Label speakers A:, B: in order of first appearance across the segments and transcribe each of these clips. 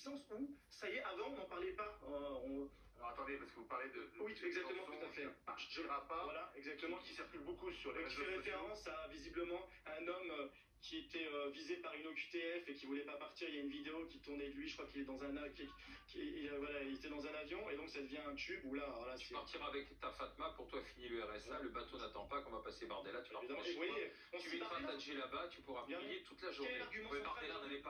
A: puissance où, ça y est, avant, on n'en parlait pas.
B: Alors attendez, parce que vous parlez de
A: oui, exactement, tout à fait.
B: Ne partira pas,
A: voilà, exactement.
B: Qui circule beaucoup sur les
A: qui
B: réseaux
A: fait
B: sociaux.
A: référence à, visiblement, un homme qui était visé par une OQTF et qui voulait pas partir. Il y a une vidéo qui tournait de lui, je crois qu'il est dans un voilà, il était dans un avion, et donc ça devient un tube où là, alors là,
C: tu partiras avec ta Fatma, pour toi fini le RSA, le bateau n'attend pas qu'on va passer Bardella, tu vas rentrer chez toi, tu mettras ta G là-bas, tu pourras prier toute la journée. Mais Bardella n'en est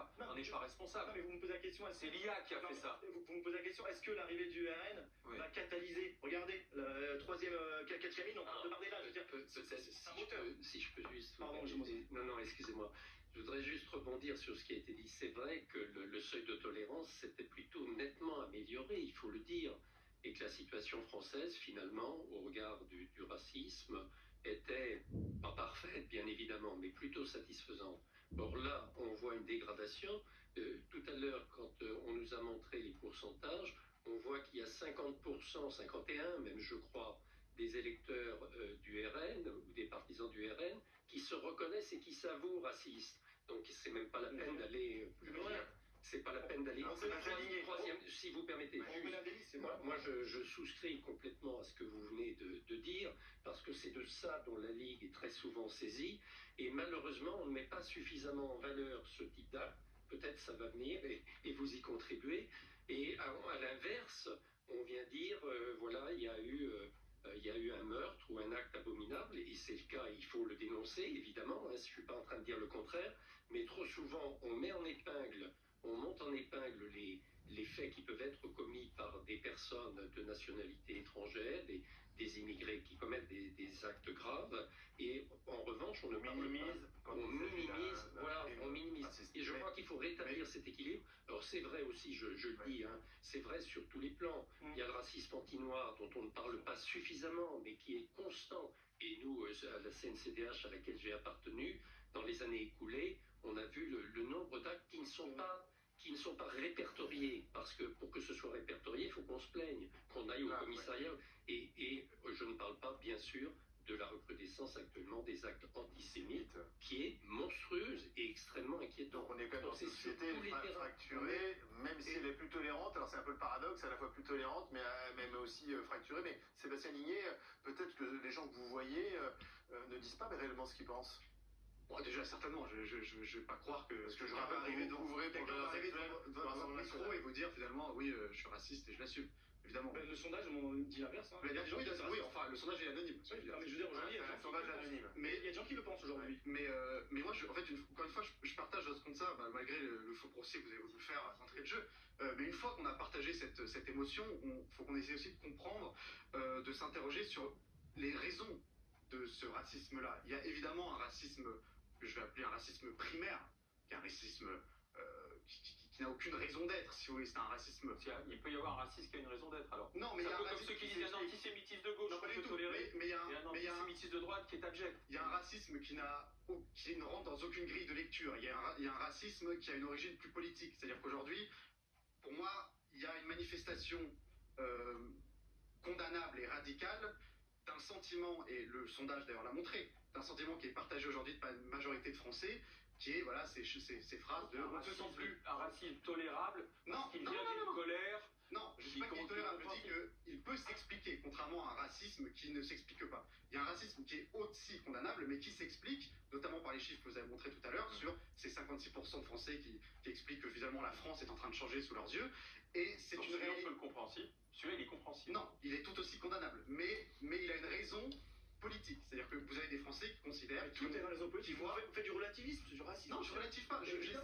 C: pas responsable.
A: Non, mais vous me posez la question,
C: c'est l'IA qui a fait ça.
A: Vous me posez la question, est-ce que l'arrivée du RN va catalyser? Regardez, le troisième, quatrième ligne, on parle de Bardella, je veux dire, c'est un moteur.
D: Si je peux juste...
A: Pardon,
D: non, excusez-moi. Je voudrais juste rebondir sur ce qui a été dit. C'est vrai que le seuil de tolérance s'était plutôt nettement amélioré, il faut le dire, et que la situation française, finalement, au regard du racisme, était pas parfaite, bien évidemment, mais plutôt satisfaisante. Or là, on voit une dégradation. Tout à l'heure, quand on nous a montré les pourcentages, on voit qu'il y a 50%, 51% même, je crois, des électeurs du RN ou des partisans du RN qui se reconnaissent et qui s'avouent racistes. Donc c'est même pas la peine d'aller plus loin. C'est pas la peine d'aller. Troisième, si vous permettez. Moi, je souscris complètement à ce que vous venez de dire, parce que c'est de ça dont la Ligue est très souvent saisie, et malheureusement, on ne met pas suffisamment en valeur ce type d'acte. Peut-être ça va venir et vous y contribuez. Et à l'inverse, on vient dire, voilà, il y a eu un meurtre ou un acte abominable, et c'est le cas, il faut le dénoncer, évidemment, hein, je ne suis pas en train de dire le contraire, mais trop souvent, on monte en épingle les faits qui peuvent être commis par des personnes de nationalité étrangère, des immigrés qui commettent des actes graves, et en revanche, on minimise. Et je crois qu'il faut rétablir cet équilibre. Alors c'est vrai aussi, je le dis, hein, c'est vrai sur tous les plans. Il y a le racisme anti-noir dont on ne parle pas suffisamment, mais qui est constant. Et nous, à la CNCDH à laquelle j'ai appartenu, dans les années écoulées, on a vu le nombre d'actes qui ne sont pas répertoriés, parce que pour que ce soit répertorié, il faut qu'on se plaigne, qu'on aille au commissariat. Et je ne parle pas, bien sûr, de la recrudescence actuellement des actes antisémites, qui est monstrueuse et extrêmement inquiétante.
B: Donc on est quand même dans une société fracturée, même si elle est plus tolérante. Alors c'est un peu le paradoxe, à la fois plus tolérante, mais même aussi fracturée. Mais Sébastien Ligné, peut-être que les gens que vous voyez ne disent pas réellement ce qu'ils pensent.
E: Bon, déjà, certainement, je vais pas croire que...
B: Parce que je rappelle arriver
E: devant le micro et vous dire, finalement, oui, je suis raciste et je l'assume, évidemment.
A: Ben, le sondage dit l'inverse. Hein.
E: Il y a des gens qui disent, oui, enfin, le sondage est anonyme.
A: Mais je veux dire, aujourd'hui, il y a un sondage anonyme. Mais il y a des gens qui le pensent aujourd'hui.
E: Mais moi, en fait, encore une fois, je partage votre compte ça, malgré le faux procès que vous avez voulu faire d'entrée de jeu. Mais une fois qu'on a partagé cette émotion, il faut qu'on essaie aussi de comprendre, de s'interroger sur les raisons de ce racisme-là. Il y a évidemment un racisme que je vais appeler un racisme primaire, qui est un racisme qui n'a aucune raison d'être, si vous voulez, c'est un racisme...
C: Il peut y avoir un racisme qui a une raison d'être, alors.
E: Non, mais il y a un
C: peu comme ceux qui disent un antisémitisme de gauche, on peut tolérer,
E: mais il y a
C: un antisémitisme de droite qui est abject.
E: Il y a un racisme qui ne rentre dans aucune grille de lecture, il y a un racisme qui a une origine plus politique, c'est-à-dire qu'aujourd'hui, pour moi, il y a une manifestation condamnable et radicale d'un sentiment, et le sondage d'ailleurs l'a montré, d'un sentiment qui est partagé aujourd'hui par une majorité de Français, qui est, voilà, ces phrases de « on ne se sent plus ».
C: Un racisme tolérable, parce qu'il vient d'une colère...
E: Non, je ne dis pas qu'il est tolérable, je dis qu'il peut s'expliquer, contrairement à un racisme qui ne s'explique pas. Il y a un racisme qui est aussi condamnable, mais qui s'explique, notamment par les chiffres que vous avez montrés tout à l'heure, sur ces 56% de Français qui expliquent que finalement la France est en train de changer sous leurs yeux. Et c'est une réalité.
C: Celui-là, compréhensible. Celui-là, il est compréhensible.
E: Non, il est tout aussi condamnable, mais il a une raison politique. C'est-à-dire que vous avez des Français qui considèrent...
A: Tout est dans les raisons politiques. Vous faites du relativisme, c'est du racisme.
E: Non, je ne relative pas, j'essaye...